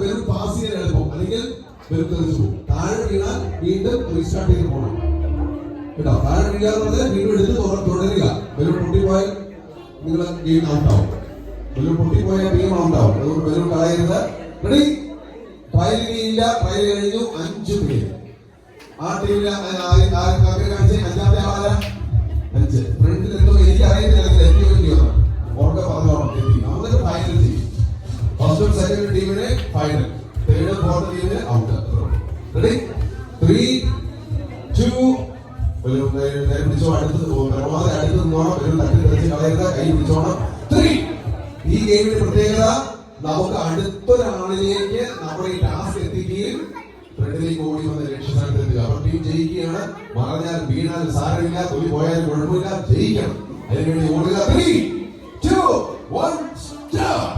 Balloon pass ചെയ്യാൻ എളുപ്പം, അല്ലെങ്കിൽ ബലൂൺ തെറിച്ചു പോകും. താഴെ വീണാൽ വീണ്ടും റീസ്റ്റാർട്ട് ചെയ്ത് പോകണം കേട്ടോ. താഴെ വീഴാതെ വീണ്ടും എടുത്ത് തുടരുക. ബലൂൺ പൊട്ടിപ്പോയാൽ നിങ്ങൾ ഗെയിം ഔട്ട് ആവും. ബലൂൺ പൊട്ടിപ്പോയാൽ ഗെയിം ഔട്ട് ആവും. അതുകൊണ്ട് ബലൂൺ കളയരുത്. റെഡി? ട്രയൽ ഇല്ല. ട്രയൽ കഴിഞ്ഞു. 5 പേര്. ആ ടീമിലെ കാണിച്ച് 5ാമത്തെ ആളാരാ? 5 ഫ്രണ്ടിൽ എന്തോ എനിക്ക് അറിയത്തില്ല. എത്തിയോ ഓർഡർ പറഞ്ഞോളാം. നമുക്ക് ഫൈനൽ ചെയ്യും. ഫസ്റ്റ് സെക്കൻഡ് ടീമിന് ഫൈനൽ, തേർഡ് ഫോർത്ത് ടീമിന് ഔട്ട്. റെഡി? 3, 2 പിടിച്ചോ. അടുത്ത് പരമാവധി അടുത്ത് നിന്നോണം. ഒരു തട്ടി തെറിച്ച് കളയരുത്. കൈ പിടിച്ചോണം. 3. ഈ ഗെയിമിന്റെ പ്രത്യേകത നമുക്ക് അടുത്തൊരാളിലേക്ക് നമ്മുടെ ഈ ടാസ്ക് എത്തിക്കുകയും ഫ്രണ്ടിലേക്ക് ഓടി വന്ന് ലക്ഷ്യസ്ഥാനത്തെത്തുക. അവർ ടീം ജയിക്കുകയാണ്. മറഞ്ഞാൽ വീണാൽ സാരമില്ല, തൊലി പോയാലും കുഴപ്പമില്ല, ജയിക്കണം. അതിനുവേണ്ടി ഓടുക. 3, 2, 1 start.